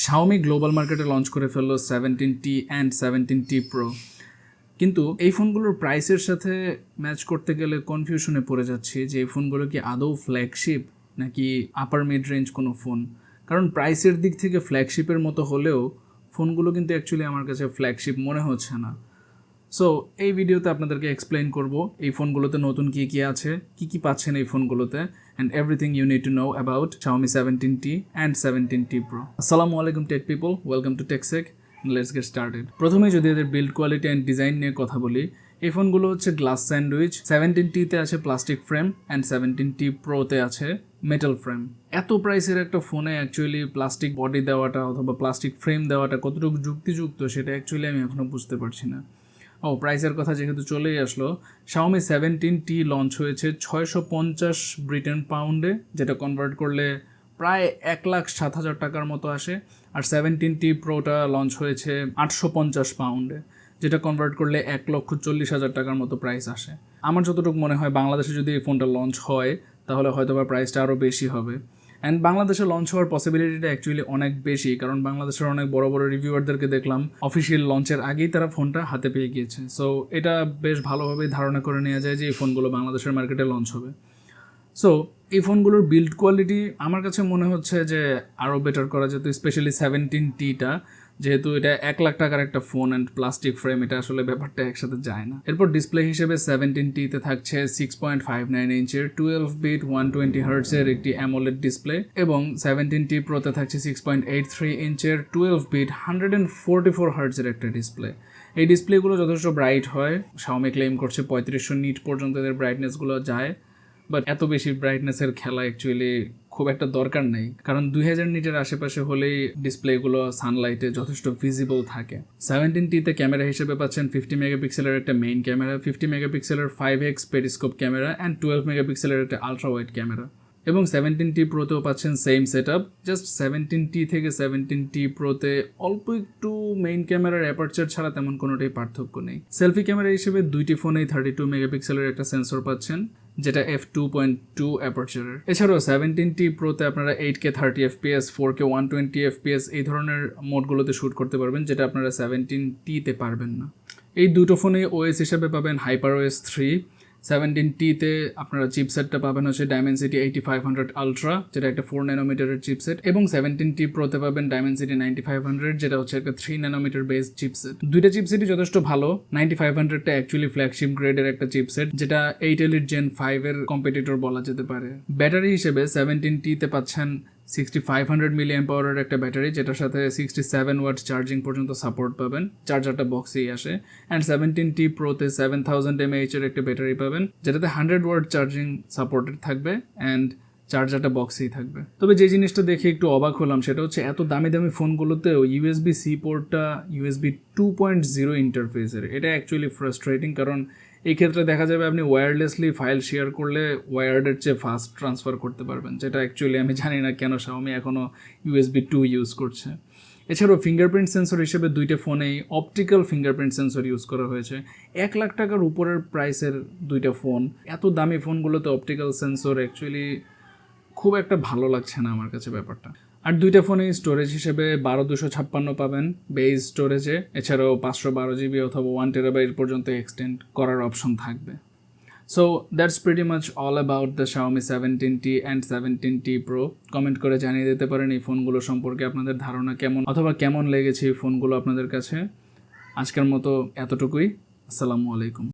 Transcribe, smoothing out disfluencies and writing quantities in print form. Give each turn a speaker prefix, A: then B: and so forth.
A: Xiaomi global মার্কেটে launch করে ফেললো 17T অ্যান্ড 17T Pro, কিন্তু এই ফোনগুলোর প্রাইসের সাথে ম্যাচ করতে গেলে কনফিউশনে পড়ে যাচ্ছি যে এই ফোনগুলো কি আদৌ ফ্ল্যাগশিপ নাকি আপার মিড রেঞ্জ কোনো ফোন। কারণ প্রাইসের দিক থেকে ফ্ল্যাগশিপের মতো হলেও ফোনগুলো কিন্তু অ্যাকচুয়ালি আমার কাছে ফ্ল্যাগশিপ মনে হচ্ছে না। সো এই ভিডিওতে আপনাদেরকে এক্সপ্লেইন করব এই ফোনগুলোতে নতুন কী কী আছে, কী কী পাচ্ছেন এই ফোনগুলোতে, and everything you need to know about Xiaomi 17T অ্যান্ড 17T Pro। আসসালামু আলাইকুম টেক পিপল, ওয়েলকাম টু টেকসেক, লেটস গেট স্টার্টেড। প্রথমে যদি এদের বিল্ড কোয়ালিটি অ্যান্ড ডিজাইন নিয়ে কথা বলি, এই ফোনগুলো হচ্ছে গ্লাস স্যান্ডউইচ। 17T-তে আছে প্লাস্টিক ফ্রেম অ্যান্ড 17T Pro-তে আছে মেটাল ফ্রেম। এত প্রাইসের একটা ফোনে অ্যাকচুয়ালি প্লাস্টিক বডি দেওয়াটা অথবা প্লাস্টিক ফ্রেম দেওয়াটা কতটুকু যুক্তিযুক্ত সেটা অ্যাকচুয়ালি আমি এখনও বুঝতে পারছি না। প্রাইসের কথা যেহেতু চলেই আসলো, Xiaomi 17T লঞ্চ হয়েছে 650 ব্রিটেন পাউন্ডে, যেটা কনভার্ট করলে প্রায় 1,07,000 টাকার মতো আসে। আর 17T Pro-টা লঞ্চ হয়েছে 850 পাউন্ডে, যেটা কনভার্ট করলে 1,40,000 টাকার মতো প্রাইস আসে। আমার যতটুকু মনে হয় বাংলাদেশে যদি এই ফোনটা লঞ্চ হয় তাহলে হয়তো বা প্রাইসটা আরও বেশি হবে। অ্যান্ড বাংলাদেশে লঞ্চ হওয়ার পসিবিলিটিটা অ্যাকচুয়ালি অনেক বেশি, কারণ বাংলাদেশের অনেক বড় বড় রিভিউয়ারদেরকে দেখলাম অফিসিয়াল লঞ্চের আগেই তারা ফোনটা হাতে পেয়ে গিয়েছে। সো এটা বেশ ভালোভাবেই ধারণা করে নেওয়া যায় যে এই ফোনগুলো বাংলাদেশের মার্কেটে লঞ্চ হবে। সো এই ফোনগুলোর বিল্ড কোয়ালিটি আমার কাছে মনে হচ্ছে যে আরও বেটার করা যেত, স্পেশালি 17T-টা, যেহেতু এটা 1,00,000 টাকার একটা ফোন অ্যান্ড প্লাস্টিক ফ্রেম, এটা আসলে ব্যাপারটা একসাথে যায় না। এরপর ডিসপ্লে হিসেবে 17T-তে থাকছে 6.59 ইঞ্চের 12-bit 120 হার্টজের একটি অ্যামোলেড ডিসপ্লে, এবং 17T Pro-তে থাকছে 6.83 ইঞ্চের 12-bit 144 হার্টজের একটা ডিসপ্লে। এই ডিসপ্লেগুলো যথেষ্ট ব্রাইট হয়, Xiaomi ক্লেম করছে 3500 নিট পর্যন্ত এদের ব্রাইটনেসগুলো যায়, বাট এত বেশি ব্রাইটনেসের খেলা অ্যাকচুয়ালি খুব একটা দরকার নেই, কারণ 2000 নিটের আশেপাশে হলেই ডিসপ্লেগুলো সানলাইটে যথেষ্ট ভিজিবল থাকে। 17T-তে ক্যামেরা হিসেবে পাচ্ছেন 50 মেগাপিক্সেলের একটা মেইন ক্যামেরা, 50 মেগাপিক্সেলের 5x পেরিস্কোপ ক্যামেরা অ্যান্ড 12 মেগাপিক্সেলের একটা আলট্রা ওয়াইড ক্যামেরা। এবং 17T Pro-তেও পাচ্ছেন same set up, just 17T থেকে 17T Pro-তে অল্প একটু মেইন ক্যামেরার অ্যাপারচার ছাড়া তেমন কোনোটাই পার্থক্য নেই। সেলফি ক্যামেরা হিসেবে দুইটি ফোনেই 32 মেগাপিক্সেলের একটা সেন্সর পাচ্ছেন, যেটা f2.2 অ্যাপারচারের। এছাড়াও 17T Pro-তে আপনারা 8K 30 fps, 4K 120 fps এই ধরনের মোডগুলোতে শ্যুট করতে পারবেন, যেটা আপনারা 17T-তে পারবেন না। এই দুটো ফোনে ওএস হিসেবে পাবেন HyperOS 3। 17T-তে আপনারা চিপসেটটা পাবেন হচ্ছে Dimensity 8500 Ultra, যেটা একটা 4 ন্যানোমিটারের চিপসেট, এবং 17T Pro-তে পাবেন Dimensity 9500, যেটা হচ্ছে একটা 3 ন্যানোমিটার বেস চিপসেট। দুইটা চিপসেটই যথেষ্ট ভালো। 9500টা অ্যাকচুয়ালি ফ্ল্যাগশিপ গ্রেডের একটা চিপসেট, যেটা 8 Elite Gen 5 এর কম্পিটিটর বলা যেতে পারে। ব্যাটারি হিসেবে 17T-তে পাচ্ছেন 6500 mAh একটা ব্যাটারি, যেটার সাথে 67 ওয়াট চার্জিং পর্যন্ত সাপোর্ট পাবেন, চার্জারটা বক্সেই আসে। অ্যান্ড 17T Pro-তে 7000 mAh এর একটা ব্যাটারি পাবেন, যেটাতে 100 ওয়াট চার্জিং সাপোর্টেড থাকবে অ্যান্ড চার্জারটা বক্সেই থাকবে। তবে যে জিনিসটা দেখে একটু অবাক হলাম সেটা হচ্ছে এত দামি দামি ফোনগুলোতেও USB-C পোর্টটা USB 2.0 ইন্টারফেসের। এটা অ্যাকচুয়ালি ফ্রাস্ট্রেটিং, কারণ এই ক্ষেত্রে দেখা যাবে আপনি ওয়্যারলেসলি ফাইল শেয়ার করলে ওয়্যার্ডের চেয়ে ফাস্ট ট্রান্সফার করতে পারবেন, যেটা অ্যাকচুয়ালি আমি জানি না কেন Xiaomi এখনও USB 2 ইউজ করছে। এছাড়াও ফিঙ্গারপ্রিন্ট সেন্সর হিসেবে দুইটা ফোনেই অপটিক্যাল ফিঙ্গারপ্রিন্ট সেন্সর ইউজ করা হয়েছে। 1,00,000 টাকার উপরের প্রাইসের দুইটা ফোন, এত দামি ফোনগুলোতে অপটিক্যাল সেন্সর অ্যাকচুয়ালি খুব একটা ভালো লাগছে না আমার কাছে ব্যাপারটা। আর দুইটা ফোনে স্টোরেজ হিসেবে 12256 পাবেন বেস স্টোরেজে, এছাড়াও 512 GB অথবা 1 TB পর্যন্ত এক্সটেন্ড করার অপশন থাকবে। So that's pretty much all about the Xiaomi 17T অ্যান্ড 17T Pro। কমেন্ট করে জানিয়ে দিতে পারেন এই ফোনগুলো সম্পর্কে আপনাদের ধারণা কেমন, অথবা কেমন লেগেছে এই ফোনগুলো আপনাদের কাছে। আজকের মতো এতটুকুই। আসসালামু আলাইকুম।